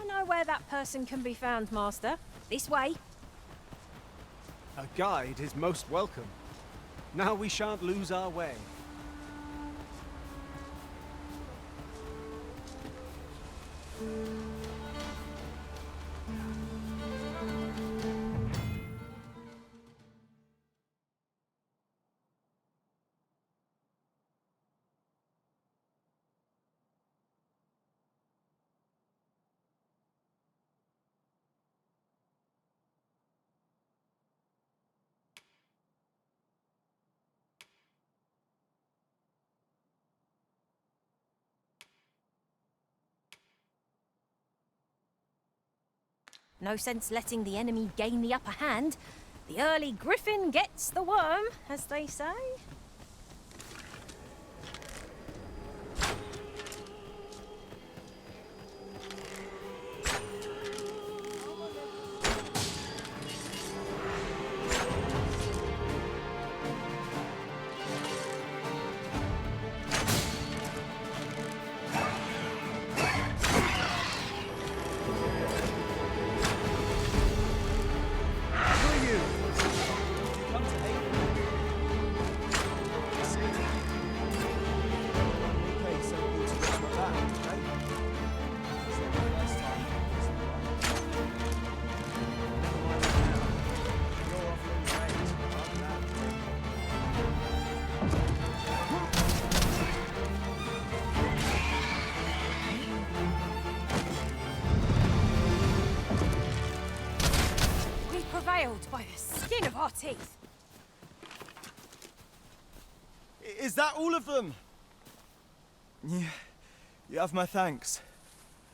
I know where that person can be found, Master. This way. A guide is most welcome. Now we shan't lose our way. No sense letting the enemy gain the upper hand. The early griffin gets the worm, as they say. By the skin of our teeth. Is that all of them? You have my thanks.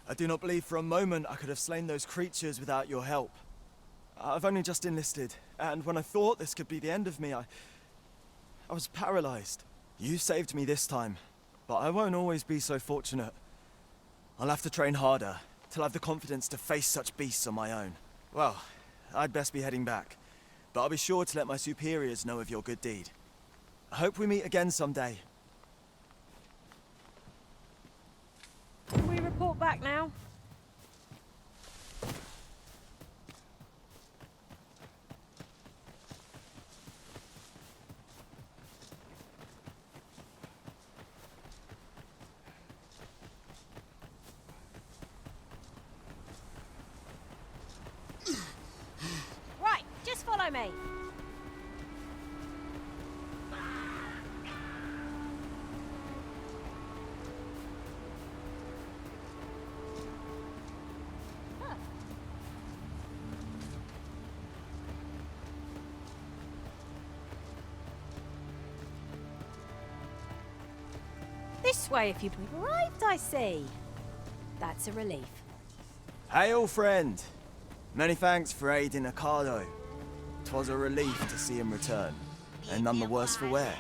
I do not believe for a moment I could have slain those creatures without your help. I've only just enlisted, and when I thought this could be the end of me, I was paralyzed. You saved me this time, but I won't always be so fortunate. I'll have to train harder, till I have the confidence to face such beasts on my own. Well, I'd best be heading back, but I'll be sure to let my superiors know of your good deed. I hope we meet again someday. Can we report back now? Right, just follow me. This way if you've arrived, I see. That's a relief. Hail, friend! Many thanks for aiding Ocado. 'Twas a relief to see him return, and none the worse for wear.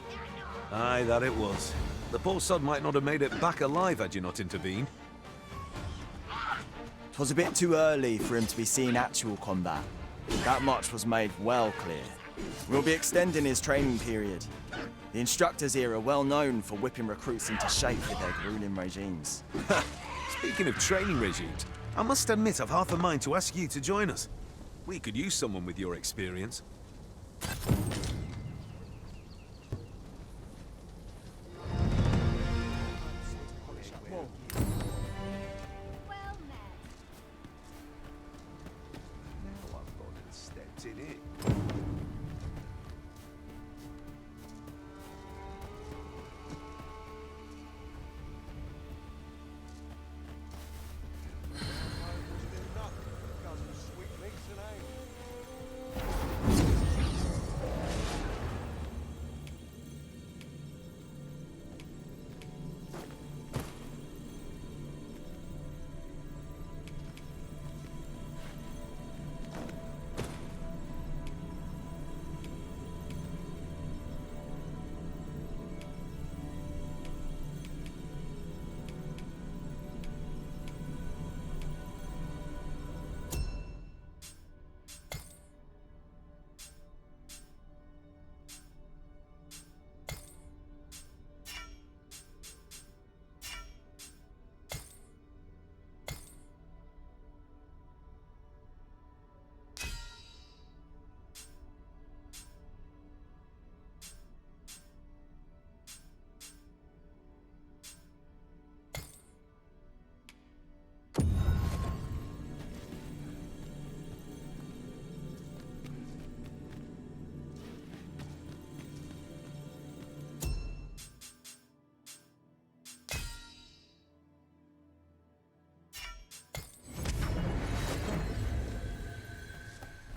Aye, that it was. The poor sod might not have made it back alive had you not intervened. 'Twas a bit too early for him to be seeing actual combat. That much was made well clear. We'll be extending his training period. The instructors here are well known for whipping recruits into shape with their grueling regimes. Speaking of training regimes, I must admit I've half a mind to ask you to join us. We could use someone with your experience.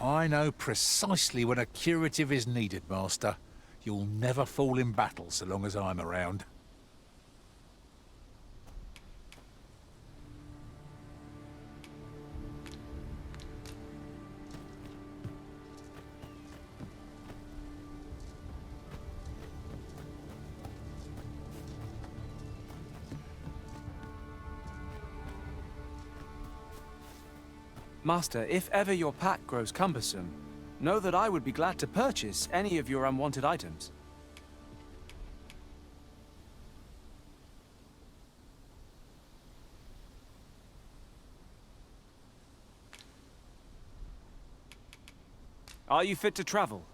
I know precisely when a curative is needed, Master. You'll never fall in battle so long as I'm around. Master, if ever your pack grows cumbersome, know that I would be glad to purchase any of your unwanted items. Are you fit to travel?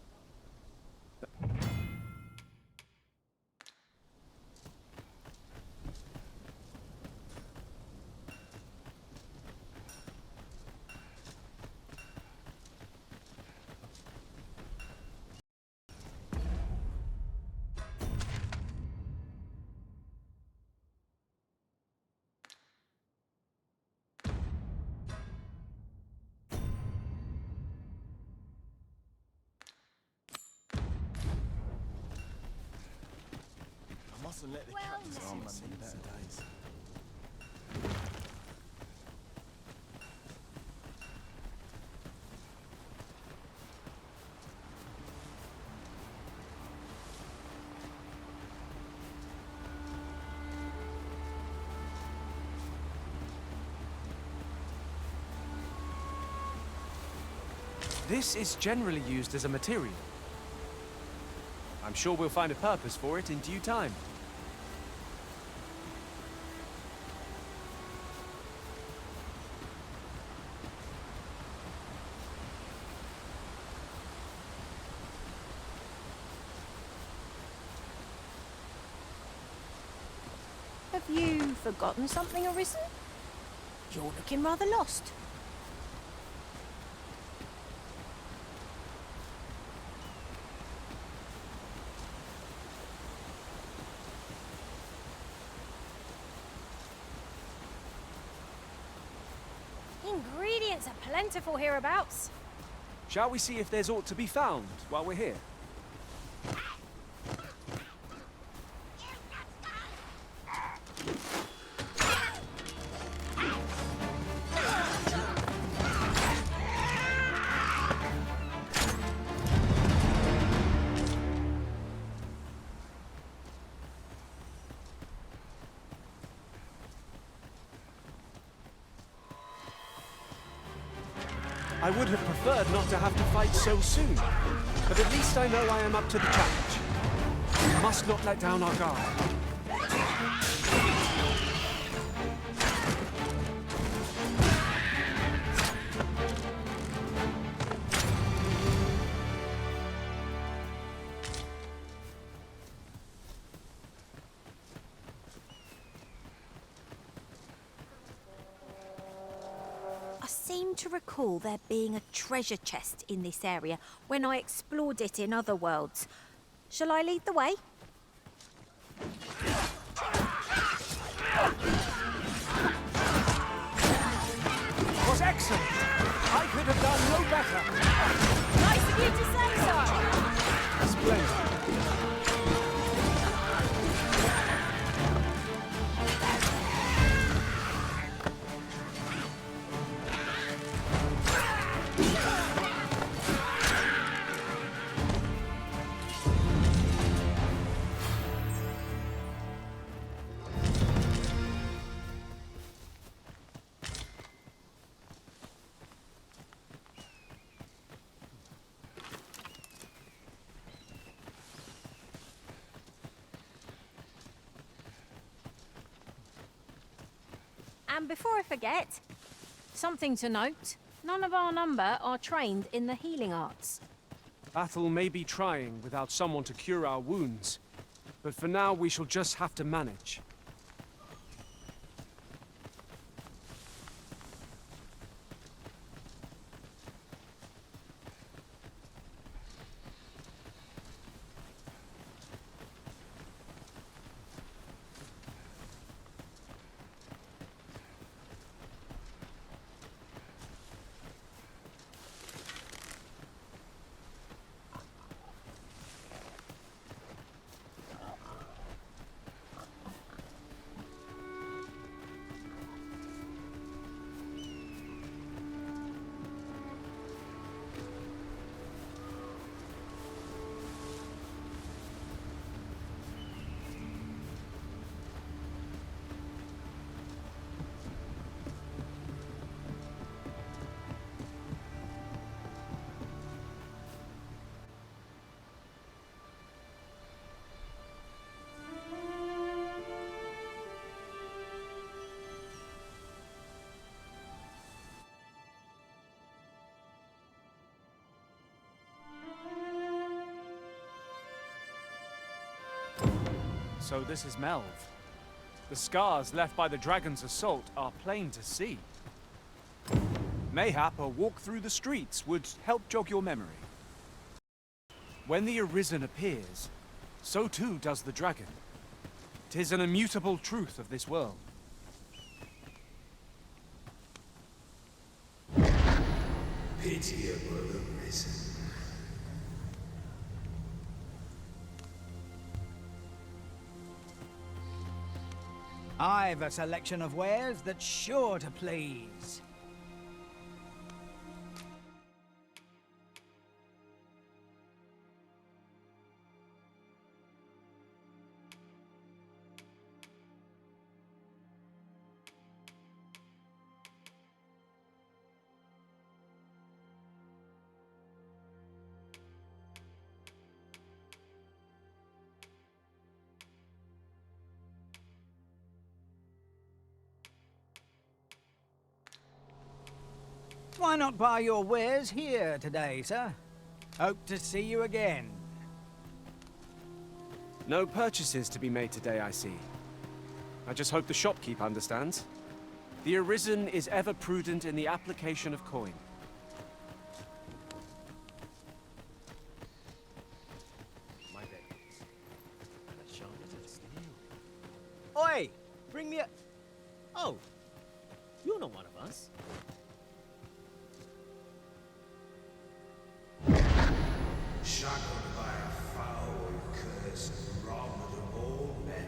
I mustn't let the captain see my better days. This is generally used as a material. I'm sure we'll find a purpose for it in due time. Have you forgotten something, Arisen? You're looking rather lost. Ingredients are plentiful hereabouts. Shall we see if there's aught to be found while we're here? I would have preferred not to have to fight so soon, but at least I know I am up to the challenge. We must not let down our guard. I seem to recall there being a treasure chest in this area when I explored it in other worlds. Shall I lead the way? Was excellent! I could have done no better! Nice of you to say so! Splendid. And before I forget, something to note. None of our number are trained in the healing arts. Battle may be trying without someone to cure our wounds, but for now we shall just have to manage. So this is Melv. The scars left by the dragon's assault are plain to see. Mayhap a walk through the streets would help jog your memory. When the Arisen appears, so too does the dragon. 'Tis an immutable truth of this world. Pitiable Arisen. I've a selection of wares that's sure to please. Why not buy your wares here today, sir? Hope to see you again. No purchases to be made today, I see. I just hope the shopkeep understands. The Arisen is ever prudent in the application of coin. Oi! Bring me a... Oh, you're not one of us. Shackled by a foul curse, robbed of all memory.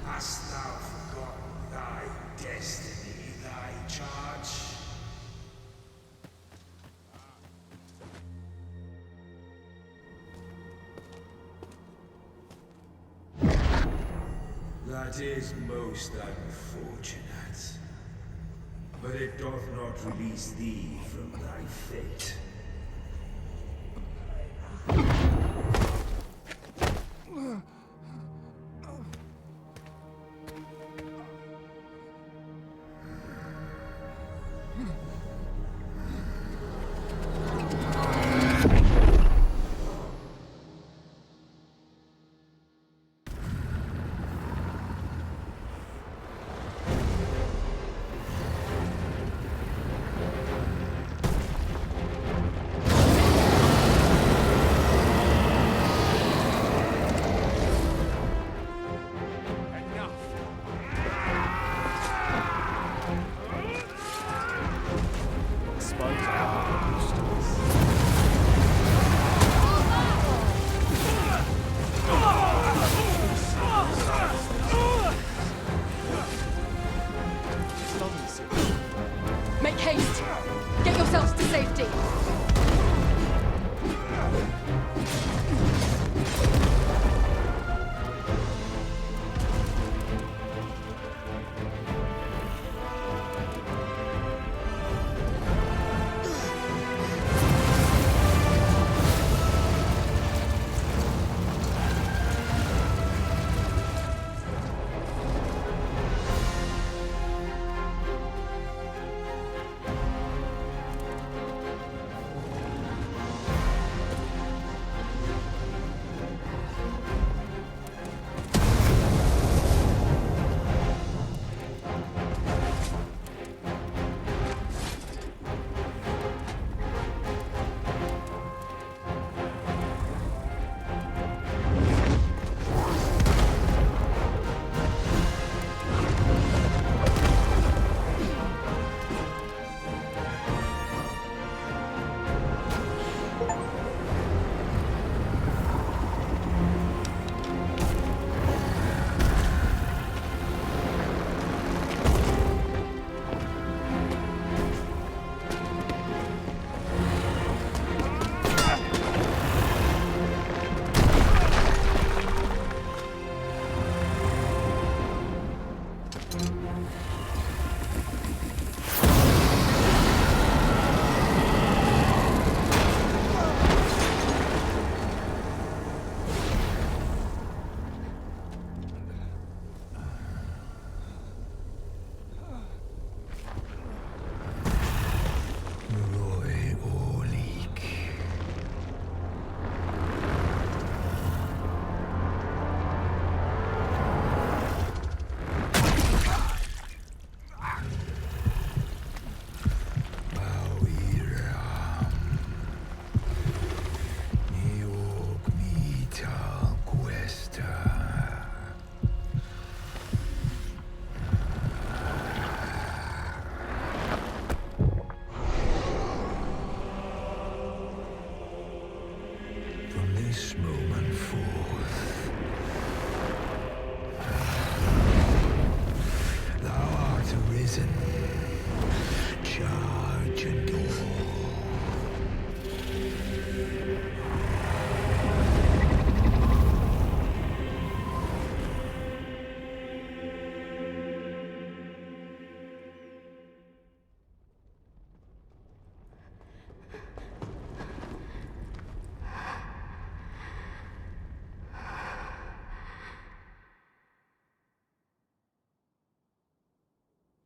Hast thou forgotten thy destiny, thy charge? That is most unfortunate. But it doth not release thee from thy fate.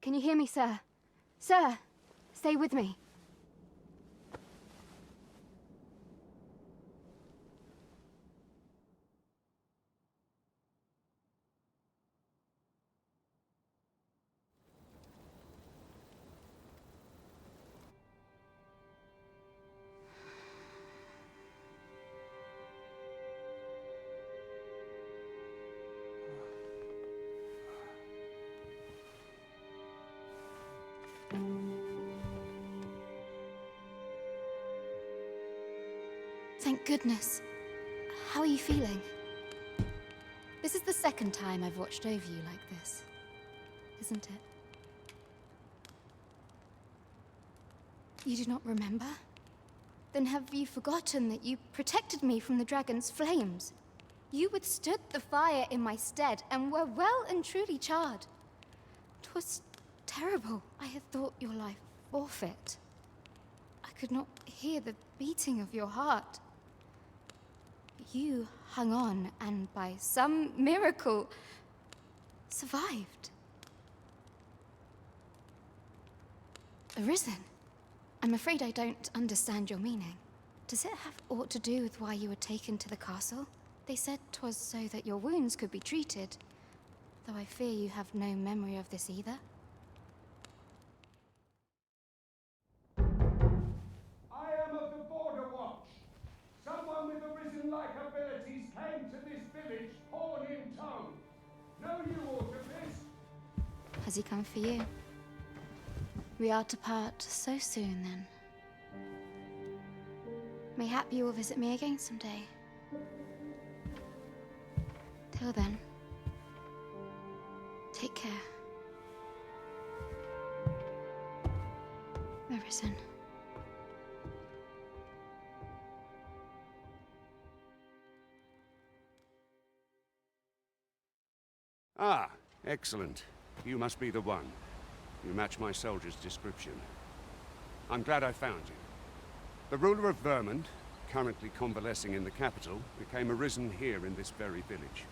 Can you hear me, sir? Sir, stay with me. Thank goodness. How are you feeling? This is the second time I've watched over you like this, isn't it? You do not remember? Then have you forgotten that you protected me from the dragon's flames? You withstood the fire in my stead and were well and truly charred. 'Twas terrible. I had thought your life forfeit. I could not hear the beating of your heart. You hung on and by some miracle survived. Arisen? I'm afraid I don't understand your meaning. Does it have aught to do with why you were taken to the castle? They said 'twas so that your wounds could be treated, though I fear you have no memory of this either. I am of the Border Watch. Someone with arisen-like abilities came to this village, horn in tow. Know you aught of this? Has he come for you? We are to part so soon, then. Mayhap you will visit me again someday. Till then, take care. Arisen. Ah, excellent. You must be the one. You match my soldier's description. I'm glad I found you. The ruler of Vermund, currently convalescing in the capital, became arisen here in this very village.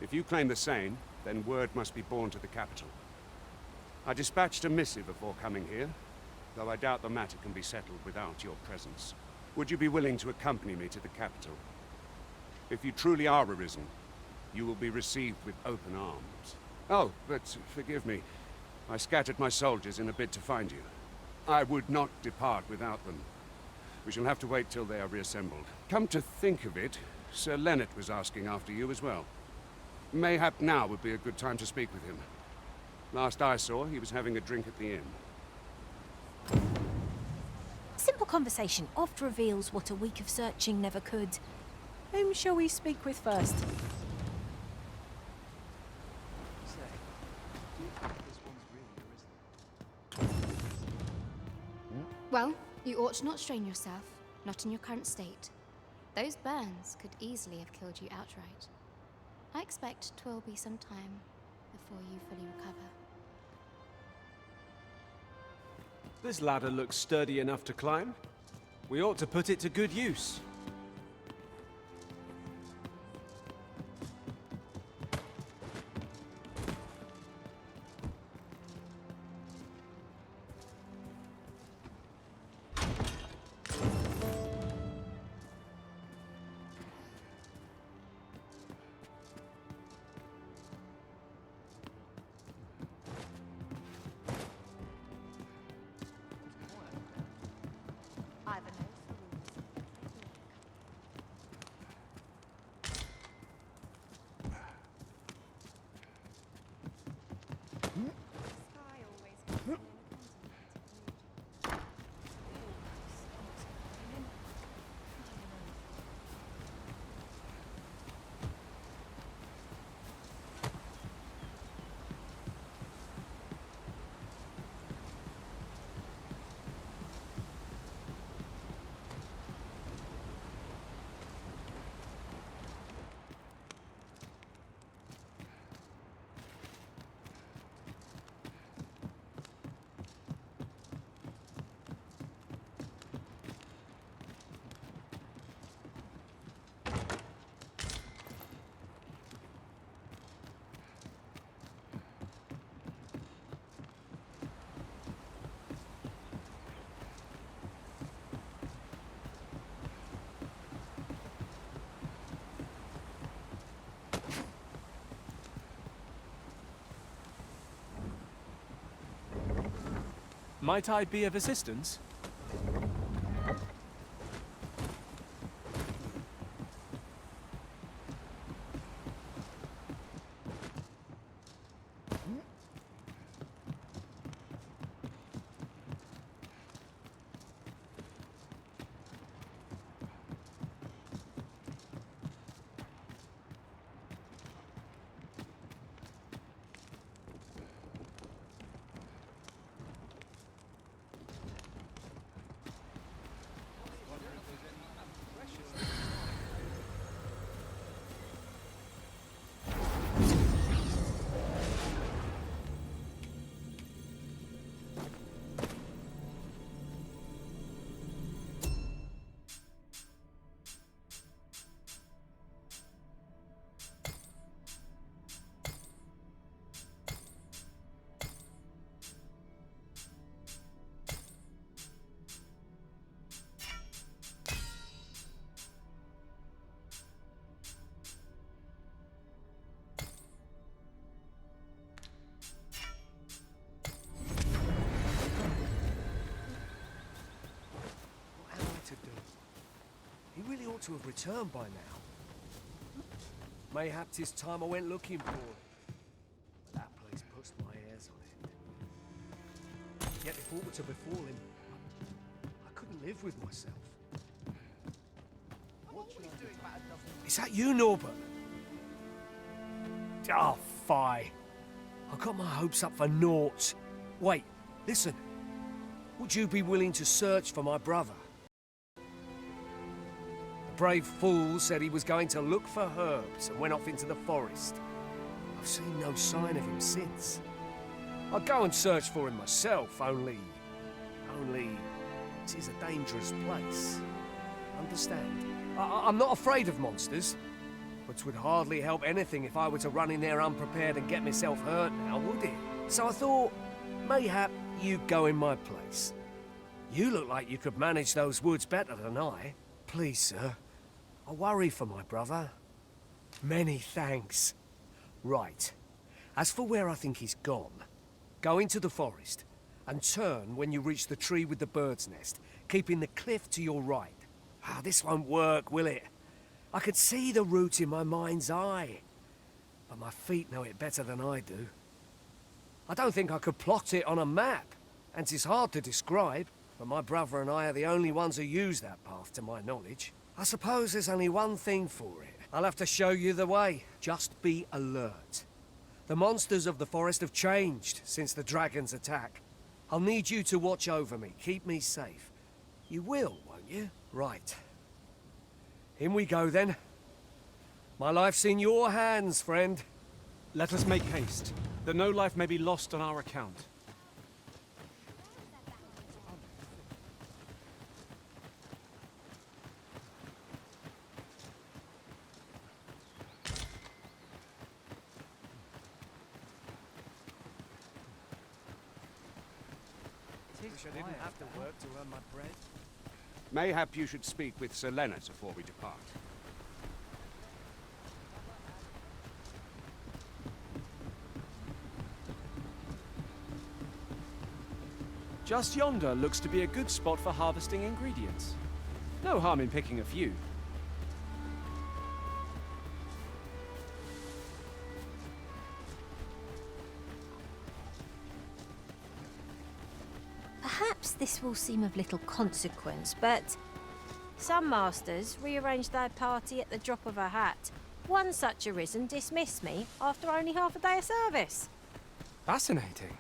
If you claim the same, then word must be borne to the capital. I dispatched a missive before coming here, though I doubt the matter can be settled without your presence. Would you be willing to accompany me to the capital? If you truly are arisen, you will be received with open arms. Oh, but forgive me. I scattered my soldiers in a bid to find you. I would not depart without them. We shall have to wait till they are reassembled. Come to think of it, Sir Leonard was asking after you as well. Mayhap now would be a good time to speak with him. Last I saw, he was having a drink at the inn. Simple conversation oft reveals what a week of searching never could. Whom shall we speak with first? Well, you ought not strain yourself, not in your current state. Those burns could easily have killed you outright. I expect 'twill be some time before you fully recover. This ladder looks sturdy enough to climb. We ought to put it to good use. Might I be of assistance? What am I to do? He really ought to have returned by now. Mayhap 'tis time I went looking for him. But that place puts my hairs on end. Yet if aught were to befall him, I couldn't live with myself. Is that you, Norbert? Oh, fie. I got my hopes up for naught. Wait, listen. Would you be willing to search for my brother? The brave fool said he was going to look for herbs and went off into the forest. I've seen no sign of him since. I'd go and search for him myself, only it is a dangerous place. Understand? I'm not afraid of monsters, but 'twould hardly help anything if I were to run in there unprepared and get myself hurt now, would it? So I thought, mayhap you'd go in my place. You look like you could manage those woods better than I. Please, sir, I worry for my brother. Many thanks. Right. As for where I think he's gone, go into the forest and turn when you reach the tree with the bird's nest, keeping the cliff to your right. Ah, this won't work, will it? I could see the route in my mind's eye, but my feet know it better than I do. I don't think I could plot it on a map, and 'tis hard to describe, but my brother and I are the only ones who use that path to my knowledge. I suppose there's only one thing for it. I'll have to show you the way. Just be alert. The monsters of the forest have changed since the dragon's attack. I'll need you to watch over me, keep me safe. You will, won't you? Right. In we go, then. My life's in your hands, friend. Let us make haste, that no life may be lost on our account. Wish I didn't have to work to earn my bread. Mayhap you should speak with Sir Leonard before we depart. Just yonder looks to be a good spot for harvesting ingredients. No harm in picking a few. Perhaps this will seem of little consequence, but some masters rearrange their party at the drop of a hat. One such arisen dismissed me after only half a day of service. Fascinating.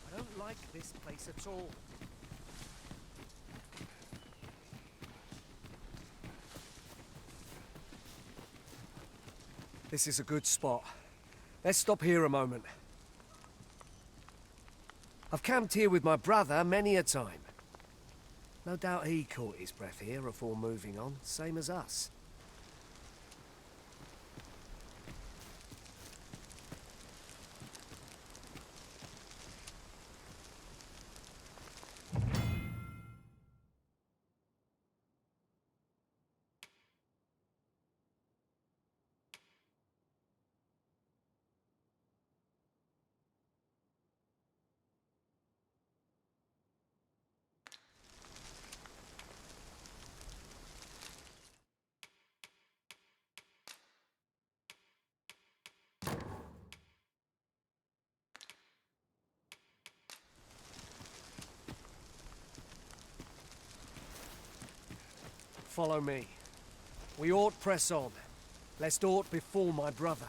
I don't like this place at all. This is a good spot. Let's stop here a moment. I've camped here with my brother many a time. No doubt he caught his breath here before moving on, same as us. Follow me. We ought press on, lest aught befall my brother.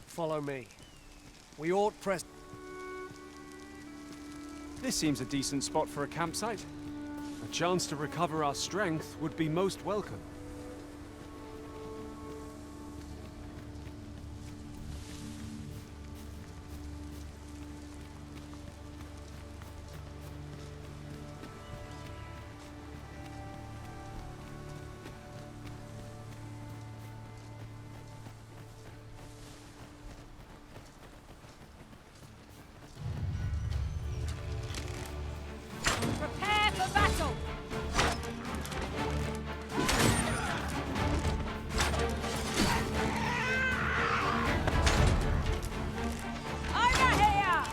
Follow me. We ought press... This seems a decent spot for a campsite. A chance to recover our strength would be most welcome. Prepare for battle! Over here!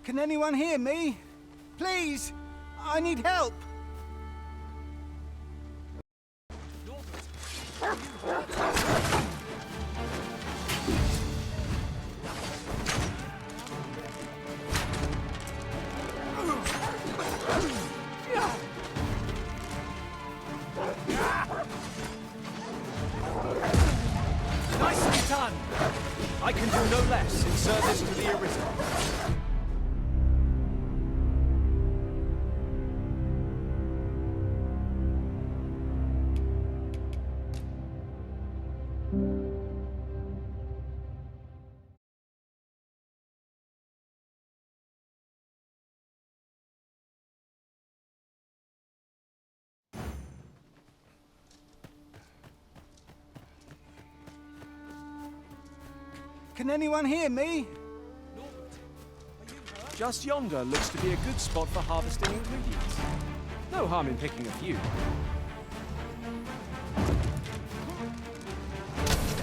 Can anyone hear me? Please! I need help! Nicely done! I can do no less in service to the Arisen. Can anyone hear me? Just yonder looks to be a good spot for harvesting ingredients. No harm in picking a few.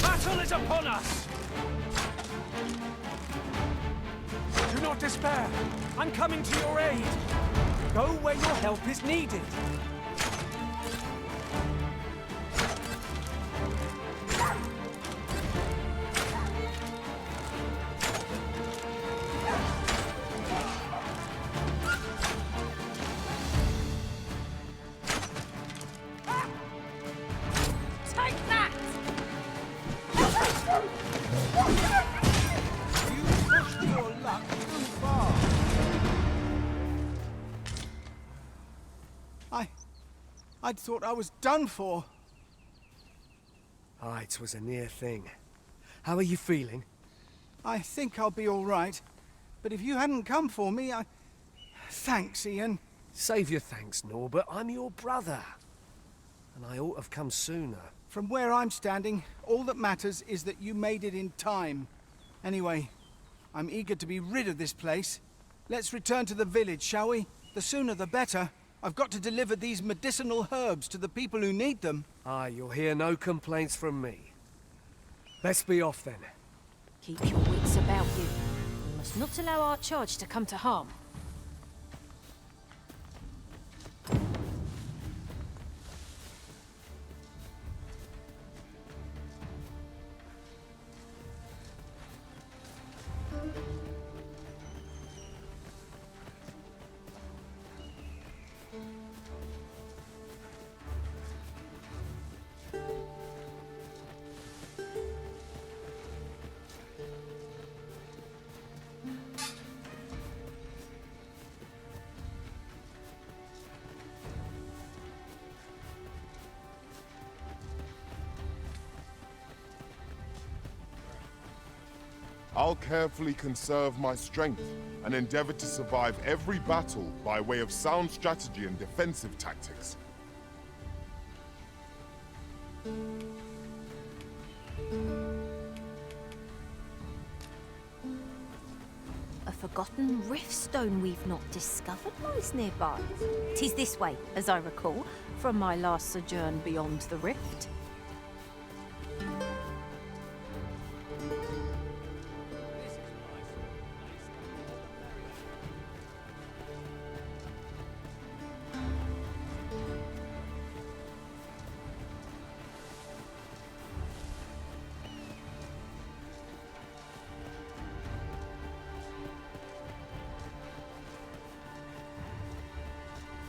Battle is upon us! Do not despair. I'm coming to your aid. Go where your help is needed. Take that! You pushed your luck too far. I'd thought I was done for. Aye, it was a near thing. How are you feeling? I think I'll be all right. But if you hadn't come for me, Thanks, Ian. Save your thanks, Norbert. I'm your brother. And I ought to have come sooner. From where I'm standing, all that matters is that you made it in time. Anyway, I'm eager to be rid of this place. Let's return to the village, shall we? The sooner the better. I've got to deliver these medicinal herbs to the people who need them. Ah, you'll hear no complaints from me. Let's be off then. Keep your wits about you. We must not allow our charge to come to harm. I'll carefully conserve my strength and endeavor to survive every battle by way of sound strategy and defensive tactics. A forgotten riftstone we've not discovered lies nearby. 'Tis this way, as I recall, from my last sojourn beyond the rift.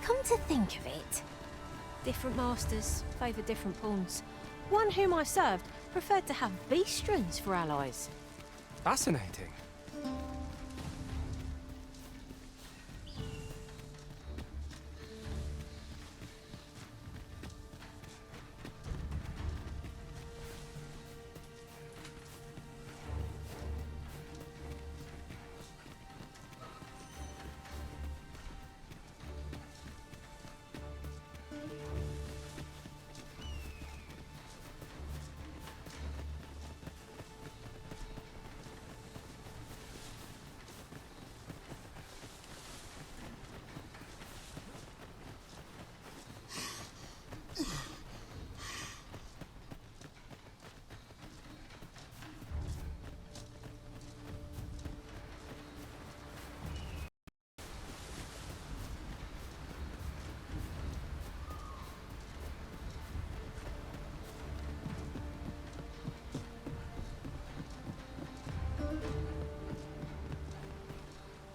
Come to think of it, different masters favour different pawns. One whom I served preferred to have beastrons for allies. Fascinating.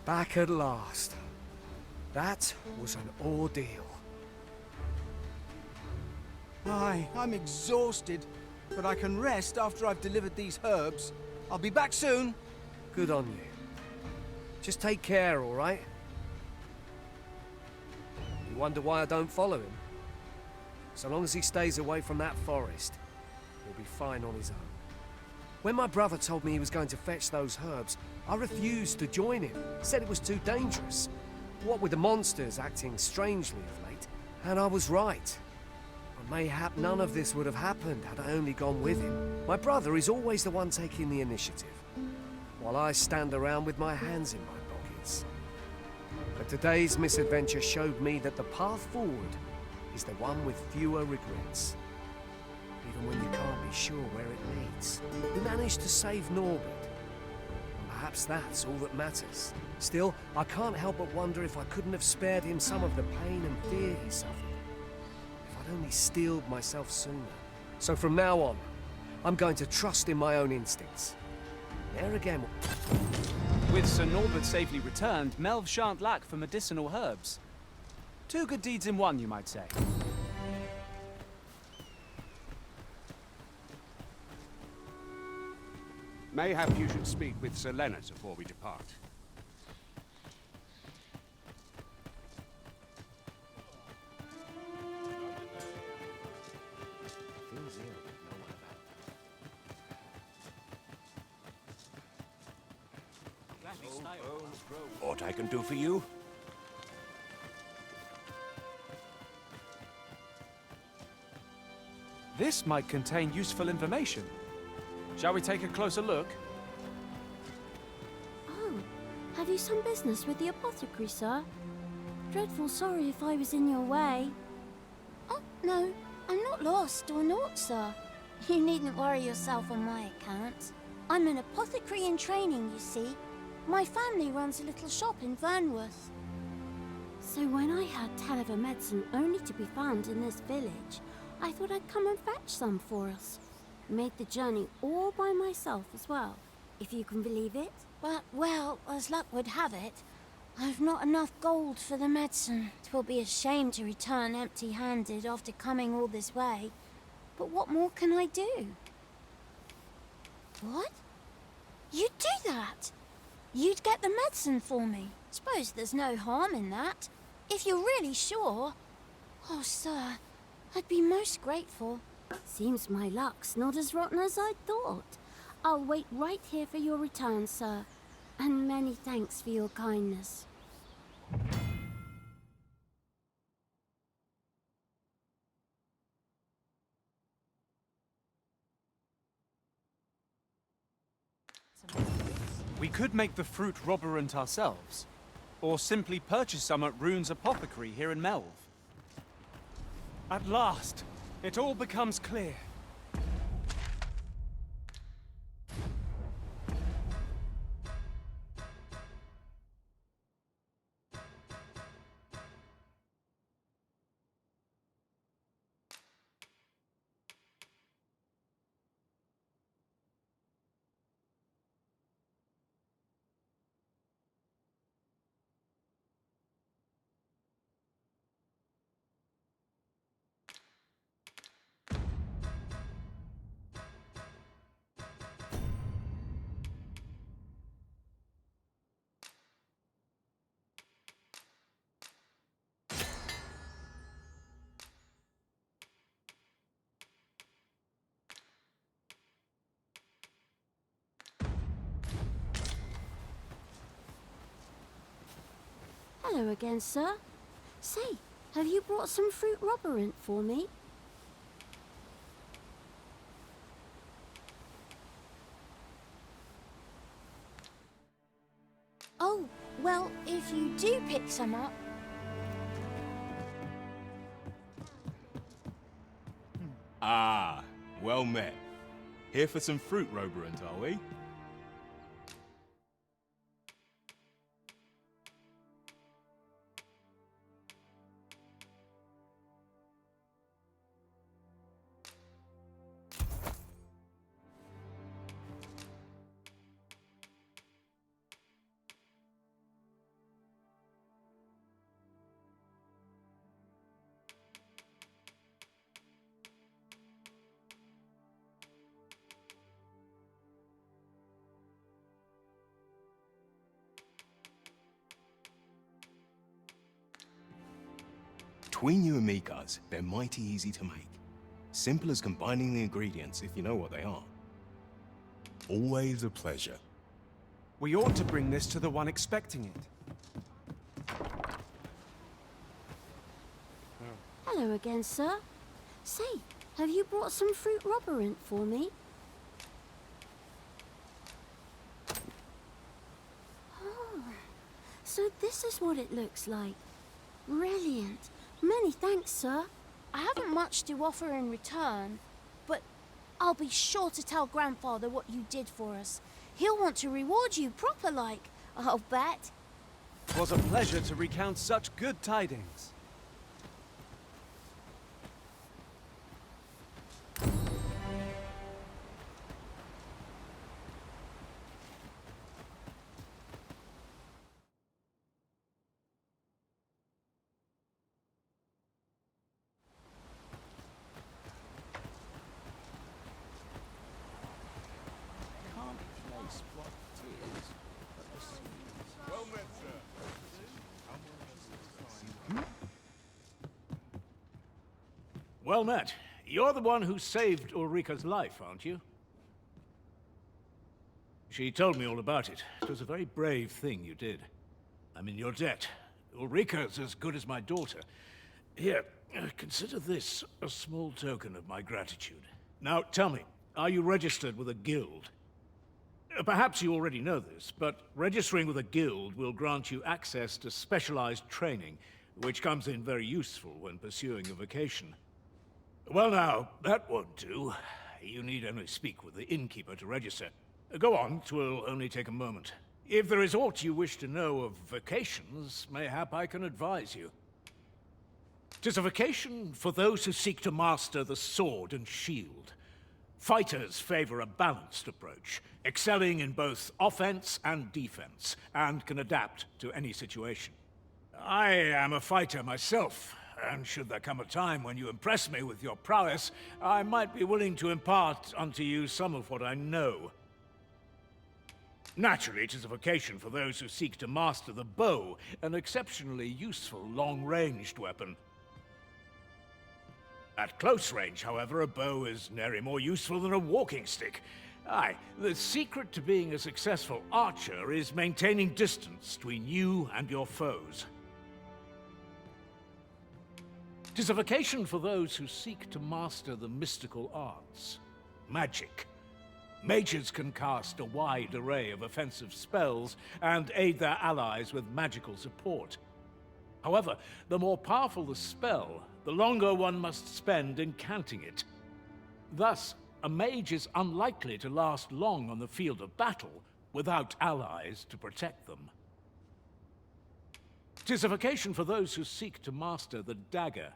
Back at last. That was an ordeal. Aye, I'm exhausted, but I can rest after I've delivered these herbs. I'll be back soon. Good on you. Just take care, all right? You wonder why I don't follow him? So long as he stays away from that forest, he'll be fine on his own. When my brother told me he was going to fetch those herbs, I refused to join him, said it was too dangerous. What with the monsters acting strangely of late, and I was right. But mayhap none of this would have happened had I only gone with him. My brother is always the one taking the initiative, while I stand around with my hands in my pockets. But today's misadventure showed me that the path forward is the one with fewer regrets. Even when you can't be sure where it leads. We managed to save Norbert. And perhaps that's all that matters. Still, I can't help but wonder if I couldn't have spared him some of the pain and fear he suffered. If I'd only steeled myself sooner. So from now on, I'm going to trust in my own instincts. There again. With Sir Norbert safely returned, Melv shan't lack for medicinal herbs. Two good deeds in one, you might say. Mayhap you should speak with Sir Leonard before we depart. Aught I can do for you? This might contain useful information. Shall we take a closer look? Oh, have you some business with the apothecary, sir? Dreadful sorry if I was in your way. Oh, no, I'm not lost or naught, sir. You needn't worry yourself on my account. I'm an apothecary in training, you see. My family runs a little shop in Vernworth. So when I heard tell of a medicine only to be found in this village, I thought I'd come and fetch some for us. Made the journey all by myself as well, if you can believe it. But, well, as luck would have it, I've not enough gold for the medicine. 'Twill be a shame to return empty-handed after coming all this way. But what more can I do? What? You'd do that? You'd get the medicine for me? Suppose there's no harm in that. If you're really sure. Oh, sir, I'd be most grateful. Seems my luck's not as rotten as I thought. I'll wait right here for your return, sir. And many thanks for your kindness. We could make the fruit robberant ourselves, or simply purchase some at Rune's apothecary here in Melve. At last, it all becomes clear. Hello again, sir. Say, have you brought some fruit robberant for me? Oh, well, if you do pick some up... Ah, well met. Here for some fruit robberant, are we? Between you and me, guys, they're mighty easy to make. Simple as combining the ingredients if you know what they are. Always a pleasure. We ought to bring this to the one expecting it. Hello again, sir. Say, have you brought some fruit robberant for me? Oh, so this is what it looks like. Brilliant. Many thanks, sir. I haven't much to offer in return, but I'll be sure to tell Grandfather what you did for us. He'll want to reward you proper like, I'll bet. 'Twas a pleasure to recount such good tidings. Well met. You're the one who saved Ulrika's life, aren't you? She told me all about it. It was a very brave thing you did. I'm in your debt. Ulrika's as good as my daughter. Here, consider this a small token of my gratitude. Now, tell me, are you registered with a guild? Perhaps you already know this, but registering with a guild will grant you access to specialized training which comes in very useful when pursuing a vacation. Well now, that won't do. You need only speak with the innkeeper to register. Go on, 'twill only take a moment. If there is aught you wish to know of vacations, mayhap I can advise you. 'Tis a vacation for those who seek to master the sword and shield. Fighters favor a balanced approach, excelling in both offense and defense, and can adapt to any situation. I am a fighter myself, and should there come a time when you impress me with your prowess, I might be willing to impart unto you some of what I know. Naturally, it is a vocation for those who seek to master the bow, an exceptionally useful long-ranged weapon. At close range, however, a bow is nary more useful than a walking stick. Aye, the secret to being a successful archer is maintaining distance between you and your foes. 'Tis a vocation for those who seek to master the mystical arts. Magic. Mages can cast a wide array of offensive spells and aid their allies with magical support. However, the more powerful the spell, the longer one must spend incanting it. Thus, a mage is unlikely to last long on the field of battle without allies to protect them. 'Tis a vocation for those who seek to master the dagger.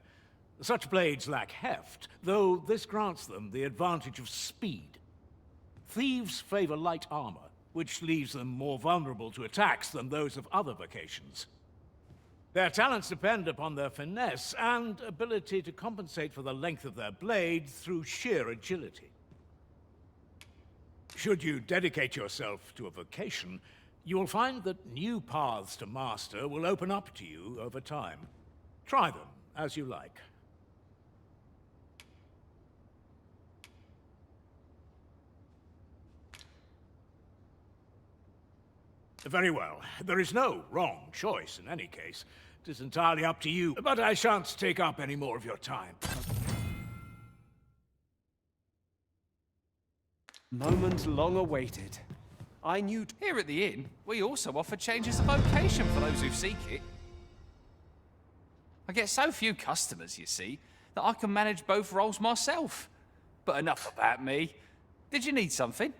Such blades lack heft, though this grants them the advantage of speed. Thieves favor light armor, which leaves them more vulnerable to attacks than those of other vocations. Their talents depend upon their finesse and ability to compensate for the length of their blade through sheer agility. Should you dedicate yourself to a vocation, you will find that new paths to master will open up to you over time. Try them as you like. Very well. There is no wrong choice in any case. It is entirely up to you, but I shan't take up any more of your time. Moment long awaited. I knew... Here at the inn, we also offer changes of vocation for those who seek it. I get so few customers, you see, that I can manage both roles myself. But enough about me. Did you need something?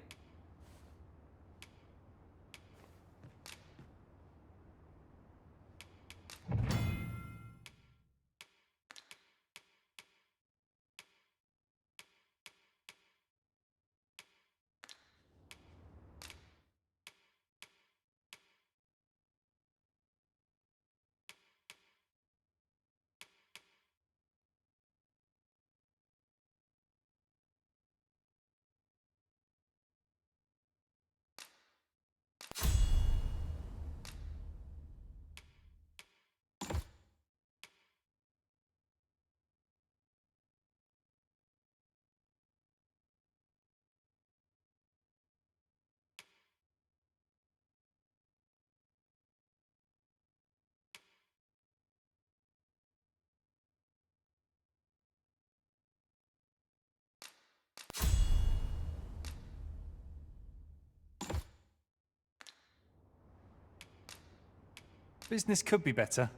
Business could be better,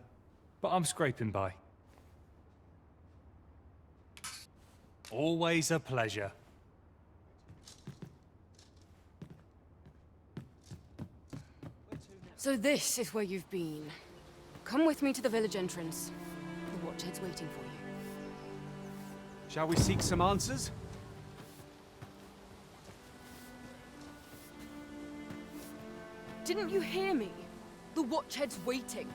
but I'm scraping by. Always a pleasure. So this is where you've been. Come with me to the village entrance. The Watchhead's waiting for you. Shall we seek some answers? Didn't you hear me? The Watchhead's waiting.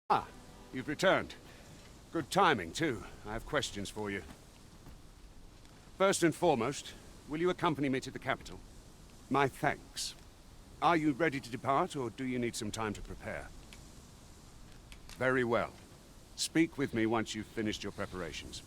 Ah, you've returned. Good timing, too. I have questions for you. First and foremost, will you accompany me to the capital? My thanks. Are you ready to depart, or do you need some time to prepare? Very well. Speak with me once you've finished your preparations.